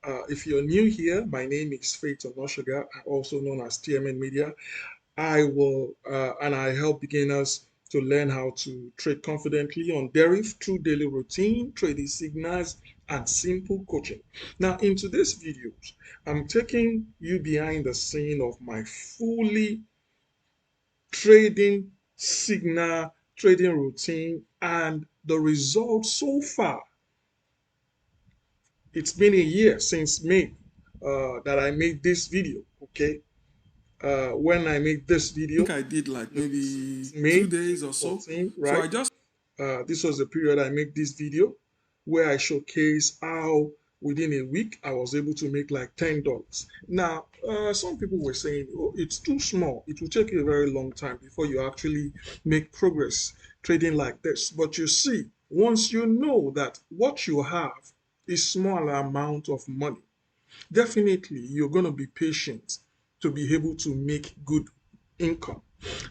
If you're new here, my name is Faith Onoshaga, also known as TMN Media. I will and I help beginners to learn how to trade confidently on Deriv through daily routine, trading signals, and simple coaching. Now, in today's videos, I'm taking you behind the scene of my fully trading signal trading routine and the results so far. It's been a year since May that I made this video. Okay, when I made this video, think I did like it was maybe two May days or so. 2014, So right? I just This was the period I made this video where I showcase how within a week I was able to make like $10. Now, some people were saying, oh, it's too small. It will take you a very long time before you actually make progress trading like this. But you see, once you know that what you have is small amount of money, definitely you're going to be patient to be able to make good income.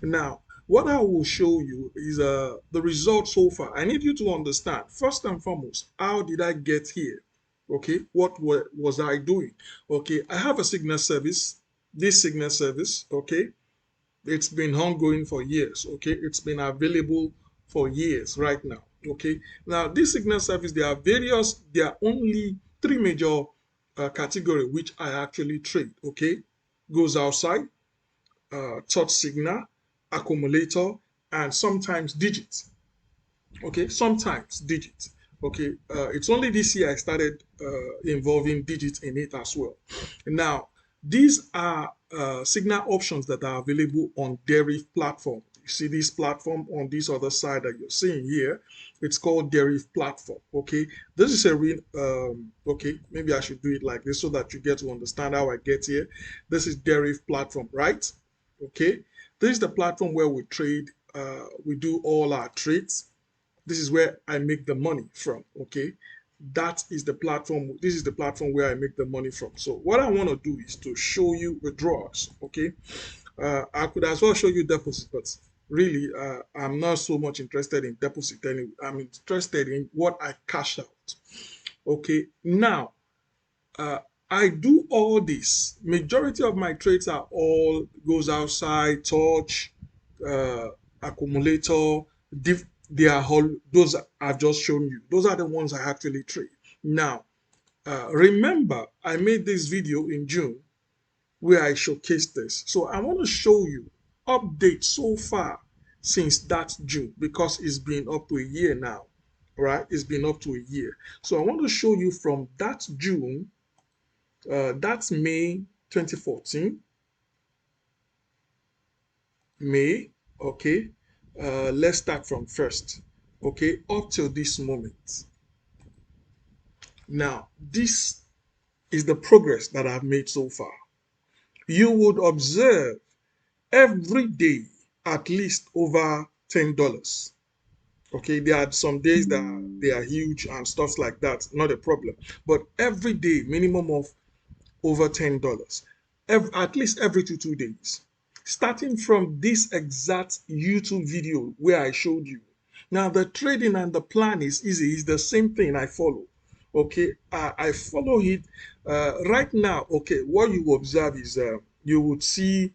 Now, what I will show you is the result so far. I need you to understand, first and foremost, how did I get here? Okay, what was I doing? Okay, I have a signal service. This signal service, okay, it's been ongoing for years. Okay, it's been available for years right now. Okay, now this signal service, there are various, there are only three major category which I actually trade. Okay, goes outside, touch signal, accumulator, and sometimes digits. Okay, sometimes digits. Okay, it's only this year I started involving digits in it as well. Now, these are signal options that are available on Deriv platform. You see this platform on this other side that you're seeing here. It's called Deriv platform. Okay, this is a real. Okay, maybe I should do it like this so that you get to understand how I get here. This is Deriv platform, right? Okay, this is the platform where we trade. We do all our trades. This is where I make the money from. Okay, that is the platform. This is the platform where I make the money from. So what I want to do is to show you withdrawals. Okay, I could as well show you deposit, but really I'm not so much interested in deposit anyway. I'm interested in what I cash out. Okay, now uh, I do all this. Majority of my trades are all goes outside, touch, uh, accumulator. They are all those I've just shown you. Those are the ones I actually trade. Now, remember, I made this video in June where I showcased this. So I want to show you updates so far since that June because it's been up to a year now, right? It's been up to a year. So I want to show you from that June, that's May 2014, May, okay? Let's start from first, okay? Up till this moment. Now, this is the progress that I've made so far. You would observe every day at least over $10. Okay, there are some days that they are huge and stuff like that, not a problem. But every day, minimum of over $10, at least every two days. Starting from this exact YouTube video where I showed you. Now, the trading and the plan is easy. It's the same thing I follow. Okay, I follow it right now. Okay, what you observe is you would see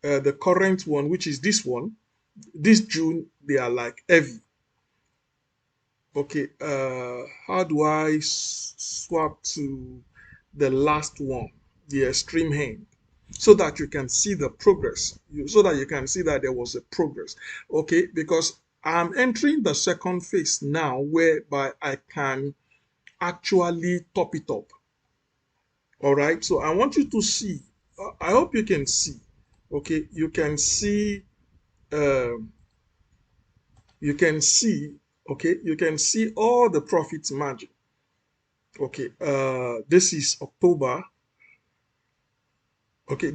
the current one, which is this one. This June, they are like heavy. Okay, how do I swap to the last one, the extreme hand, so that you can see the progress, so that you can see that there was a progress. Okay, because I'm entering the second phase now, whereby I can actually top it up. All right, so I want you to see. I hope you can see. Okay, you can see. Um, you can see. Okay, you can see all the profit margin. Okay, this is October. Okay,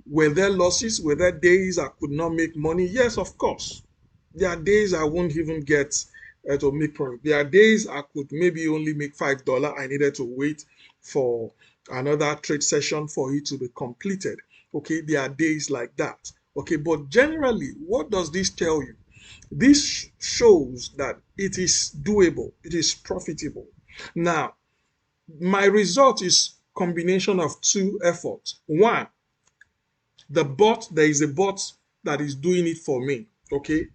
were there losses? Were there days I could not make money? Yes, of course. There are days I won't even get to make profit. There are days I could maybe only make $5. I needed to wait for another trade session for it to be completed. Okay, there are days like that. Okay, but generally, what does this tell you? This shows that it is doable, it is profitable. Now, My result is combination of two efforts. One, there is a bot that is doing it for me, okay?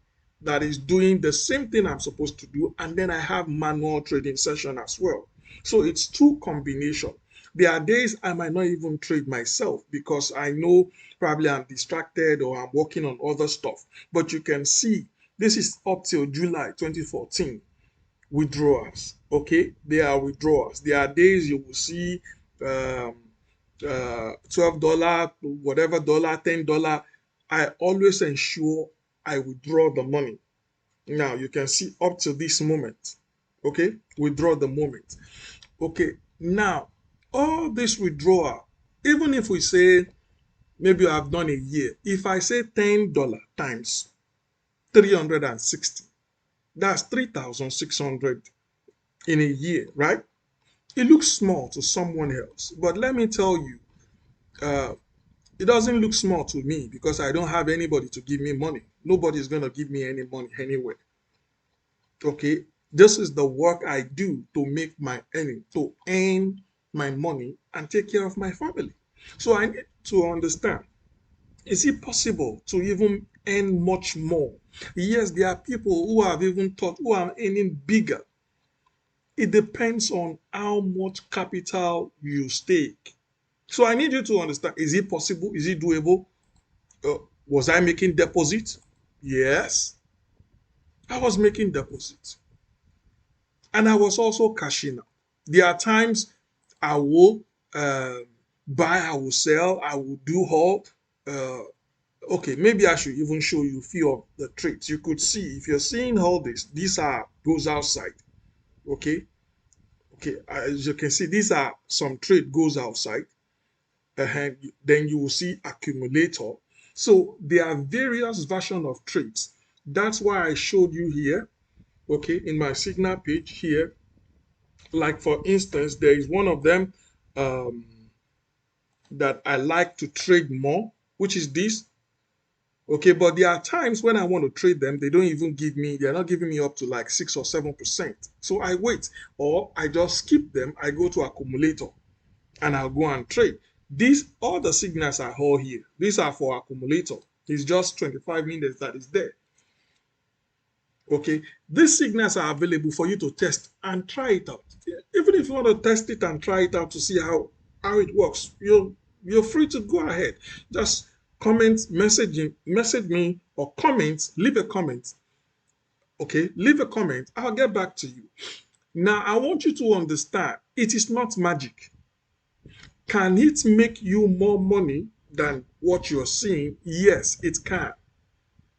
That is doing the same thing I'm supposed to do. And then I have manual trading session as well. So it's two combination. There are days I might not even trade myself because I know probably I'm distracted or I'm working on other stuff. But you can see this is up till July 2014 withdrawals. Okay, they are withdrawals. There are days you will see um, $12, whatever dollar, $10. I always ensure I withdraw the money. Now you can see up to this moment. Okay, withdraw the moment. Okay, now all this withdrawal, even if we say maybe I've done a year, if I say $10 times 360, that's 3,600 in a year, right? It looks small to someone else, but let me tell you, uh, it doesn't look small to me because I don't have anybody to give me money. Nobody's going to give me any money anyway. Okay, this is the work I do to make my earning, to earn my money and take care of my family. So I need to understand, is it possible to even earn much more? Yes, there are people who have even thought who are earning bigger. It depends on how much capital you stake. So I need you to understand, is it possible? Is it doable? Was I making deposits? Yes, I was making deposits. And I was also cashing out. There are times I will uh, buy, I will sell, I will do all. Uh, okay, maybe I should even show you a few of the trades. You could see, if you're seeing all this, these are goes outside. Okay, okay, as you can see, these are some trade goes outside. And then you will see accumulator. So there are various versions of trades. That's why I showed you here, okay, in my signal page here. Like for instance, there is one of them um, that I like to trade more, which is this. Okay, but there are times when I want to trade them, they don't even give me, they're not giving me up to like 6 or 7%. So I wait, or I just skip them. I go to accumulator and I'll go and trade. These all the signals are all here. These are for accumulator. It's just 25 minutes that is there. Okay, these signals are available for you to test and try it out. Even if you want to test it and try it out to see how it works, you're free to go ahead. Just comment, message me or comment, leave a comment. Okay, leave a comment. I'll get back to you. Now I want you to understand it is not magic. Can it make you more money than what you're seeing? Yes, it can.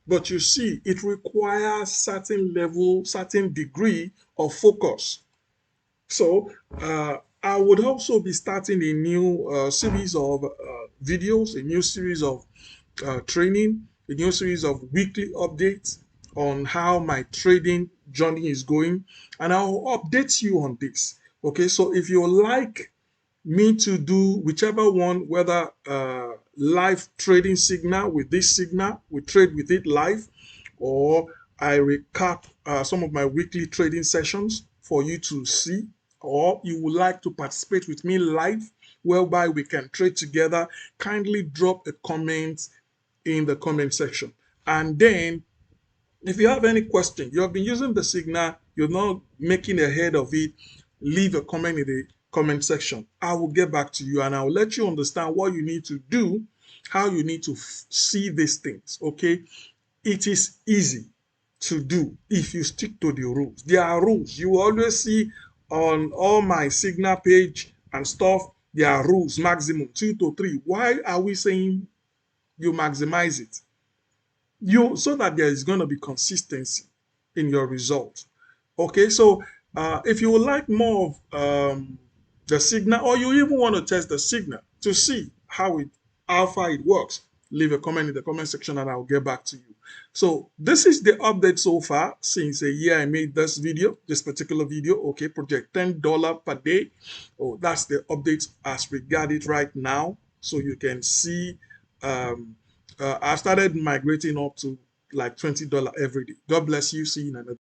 But you see, it requires certain level, certain degree of focus. So I would also be starting a new series of videos, a new series of training, a new series of weekly updates on how my trading journey is going. And I'll update you on this. Okay, so if you like me to do whichever one, whether live trading signal with this signal, we trade with it live, or I recap some of my weekly trading sessions for you to see, or you would like to participate with me live, whereby we can trade together, kindly drop a comment in the comment section. And then if you have any question, you have been using the signal, you're not making a head of it, leave a comment in the comment section. I will get back to you and I will let you understand what you need to do, how you need to see these things. Okay, it is easy to do if you stick to the rules. There are rules. You always see on all my signal page and stuff, there are rules, maximum 2 to 3. Why are we saying you maximize it? So that there is going to be consistency in your results. Okay, so if you would like more of the signal, or you even want to test the signal to see how far it works, leave a comment in the comment section and I'll get back to you. So this is the update so far since a year I made this video, this particular video. Okay, project $10 per day. Oh, that's the update as we got it right now. So you can see I started migrating up to like $20 every day. God bless you. See you in another.